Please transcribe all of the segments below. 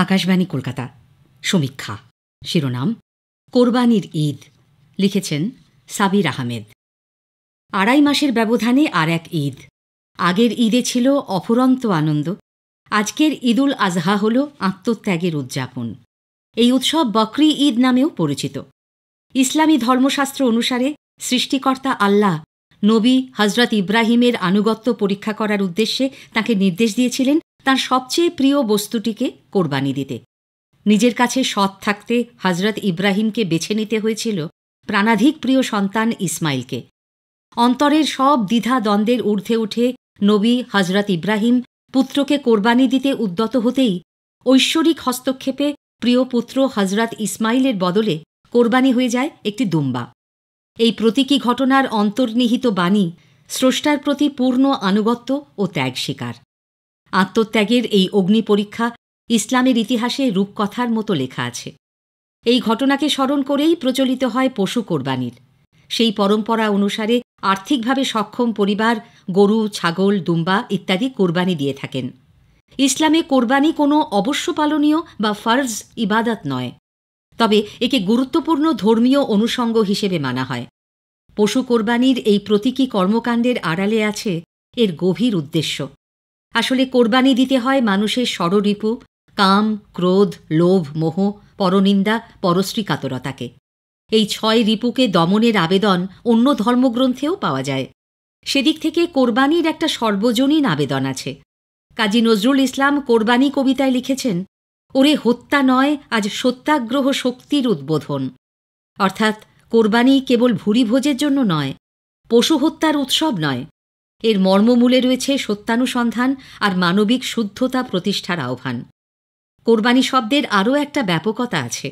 আকাশবাণী কলকাতা। সমীক্ষা শিরোনাম কোরবানির ঈদ। লিখেছেন সাবির আহমেদ। ২.৫ মাসের ব্যবধানে আর এক ঈদ। আগের ঈদে ছিল অফুরন্ত আনন্দ। আজকের ঈদুল আজহা হল আত্মত্যাগের উদযাপন। এই উৎসব বকরি ঈদ নামেও পরিচিত। ইসলামী ধর্মশাস্ত্র অনুসারে সৃষ্টিকর্তা আল্লাহ নবী হজরত ইব্রাহিমের আনুগত্য পরীক্ষা করার উদ্দেশ্যে তাঁকে নির্দেশ দিয়েছিলেন তাঁর সবচেয়ে প্রিয় বস্তুটিকে কোরবানি দিতে। নিজের কাছে সৎ থাকতে হজরত ইব্রাহিমকে বেছে নিতে হয়েছিল প্রাণাধিক প্রিয় সন্তান ইসমাইলকে। অন্তরের সব দ্বিধা দ্বন্দ্বের ঊর্ধ্বে উঠে নবী হজরত ইব্রাহিম পুত্রকে কোরবানি দিতে উদ্যত হতেই ঐশ্বরিক হস্তক্ষেপে প্রিয় পুত্র হজরত ইসমাইলের বদলে কোরবানি হয়ে যায় একটি দুম্বা। এই প্রতীকী ঘটনার অন্তর্নিহিত বাণী স্রষ্টার প্রতি পূর্ণ আনুগত্য ও ত্যাগ স্বীকার। আত্মত্যাগের এই অগ্নি পরীক্ষা ইসলামের ইতিহাসে রূপকথার মতো লেখা আছে। এই ঘটনাকে স্মরণ করেই প্রচলিত হয় পশু কোরবানির। সেই পরম্পরা অনুসারে আর্থিকভাবে সক্ষম পরিবার গরু, ছাগল, দুম্বা ইত্যাদি কোরবানি দিয়ে থাকেন। ইসলামে কোরবানি কোনো অবশ্য পালনীয় বা ফরজ ইবাদত নয়, তবে একে গুরুত্বপূর্ণ ধর্মীয় অনুষঙ্গ হিসেবে মানা হয়। পশু কোরবানির এই প্রতীকী কর্মকাণ্ডের আড়ালে আছে এর গভীর উদ্দেশ্য। আসলে কোরবানি দিতে হয় মানুষের ষড়রিপু কাম, ক্রোধ, লোভ, মোহ, পরনিন্দা, পরশ্রী কাতরতাকে। এই ৬ রিপুকে দমনের আবেদন অন্য ধর্মগ্রন্থেও পাওয়া যায়। সেদিক থেকে কোরবানির একটা সর্বজনীন আবেদন আছে। কাজী নজরুল ইসলাম কোরবানি কবিতায় লিখেছেন, ওরে হত্যা নয় আজ সত্যাগ্রহ শক্তির উদ্বোধন। অর্থাৎ কোরবানি কেবল ভুরিভোজের জন্য নয়, পশু হত্যার উৎসব নয়। এর মর্মমূলে রয়েছে সত্যানুসন্ধান আর মানবিক শুদ্ধতা প্রতিষ্ঠার আহ্বান। কোরবানি শব্দের আরও একটা ব্যাপকতা আছে।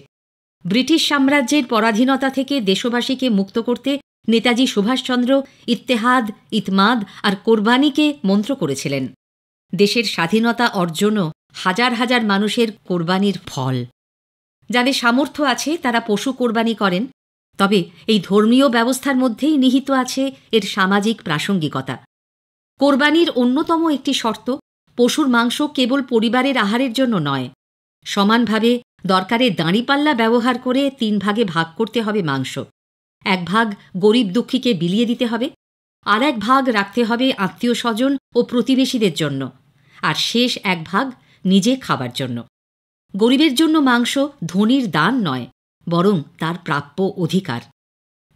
ব্রিটিশ সাম্রাজ্যের পরাধীনতা থেকে দেশবাসীকে মুক্ত করতে নেতাজি সুভাষচন্দ্র ইত্তেহাদ, ইতমাদ আর কোরবানিকে মন্ত্র করেছিলেন। দেশের স্বাধীনতা অর্জনও হাজার হাজার মানুষের কোরবানির ফল। যাদের সামর্থ্য আছে তারা পশু কোরবানি করেন, তবে এই ধর্মীয় ব্যবস্থার মধ্যেই নিহিত আছে এর সামাজিক প্রাসঙ্গিকতা। কোরবানির অন্যতম একটি শর্ত, পশুর মাংস কেবল পরিবারের আহারের জন্য নয়, সমানভাবে দরকারে দাঁড়িপাল্লা ব্যবহার করে ৩ ভাগে ভাগ করতে হবে মাংস। ১ ভাগ গরিব দুঃখীকে বিলিয়ে দিতে হবে, আর ১ ভাগ রাখতে হবে আত্মীয় স্বজন ও প্রতিবেশীদের জন্য, আর শেষ ১ ভাগ নিজে খাবার জন্য। গরিবের জন্য মাংস ধনীর দান নয়, বরং তার প্রাপ্য অধিকার।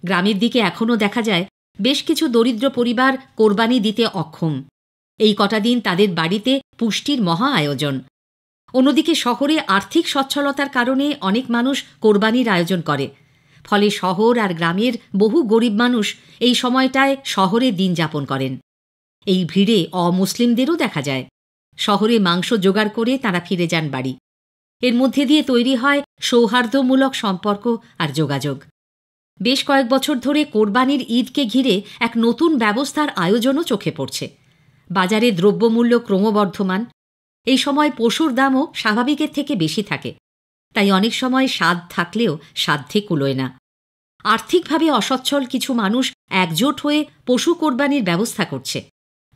গ্রামের দিকে এখনও দেখা যায় বেশ কিছু দরিদ্র পরিবার কোরবানি দিতে অক্ষম। এই কটা দিন তাদের বাড়িতে পুষ্টির মহা আয়োজন। অন্যদিকে শহরে আর্থিক সচ্ছলতার কারণে অনেক মানুষ কোরবানির আয়োজন করে। ফলে শহর আর গ্রামের বহু গরিব মানুষ এই সময়টায় শহরে দিন যাপন করেন। এই ভিড়ে অমুসলিমদেরও দেখা যায়। শহরে মাংস জোগাড় করে তাঁরা ফিরে যান বাড়ি। এর মধ্যে দিয়ে তৈরি হয় সৌহার্দ্যমূলক সম্পর্ক আর যোগাযোগ। বেশ কয়েক বছর ধরে কোরবানির ঈদকে ঘিরে এক নতুন ব্যবস্থার আয়োজনও চোখে পড়ছে। বাজারে দ্রব্যমূল্য ক্রমবর্ধমান। এই সময় পশুর দামও স্বাভাবিকের থেকে বেশি থাকে, তাই অনেক সময় স্বাদ থাকলেও সাধ্যে কুলোয় না। আর্থিকভাবে অসচ্ছল কিছু মানুষ একজোট হয়ে পশু কোরবানির ব্যবস্থা করছে,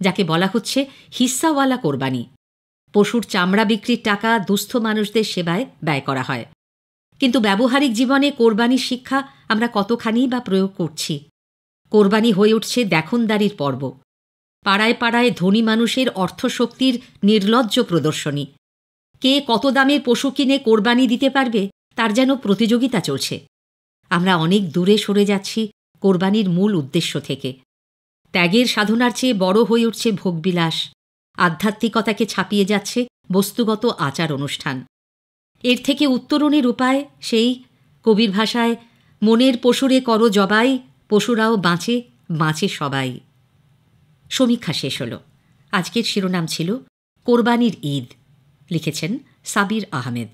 যাকে বলা হচ্ছে হিস্সাওয়ালা কোরবানি। পশুর চামড়া বিক্রির টাকা দুস্থ মানুষদের সেবায় ব্যয় করা হয়। কিন্তু ব্যবহারিক জীবনে কোরবানির শিক্ষা আমরা কতখানি বা প্রয়োগ করছি? কোরবানি হয়ে উঠছে দেখনদারির পর্ব। পাড়ায় পাড়ায় ধনী মানুষের অর্থশক্তির নির্লজ্জ প্রদর্শনী। কে কত দামের পশু কিনে কোরবানি দিতে পারবে তার যেন প্রতিযোগিতা চলছে। আমরা অনেক দূরে সরে যাচ্ছি কোরবানির মূল উদ্দেশ্য থেকে। ত্যাগের সাধনার চেয়ে বড় হয়ে উঠছে ভোগবিলাস। আধ্যাত্মিকতাকে ছাপিয়ে যাচ্ছে বস্তুগত আচার অনুষ্ঠান। এর থেকে উত্তরণের উপায় সেই কবির ভাষায়, মনের পশুরে করো জবাই, পশুরাও বাঁচে, বাঁচে সবাই। সমীক্ষা শেষ হল। আজকের শিরোনাম ছিল কোরবানির ঈদ। লিখেছেন সাবির আহমেদ।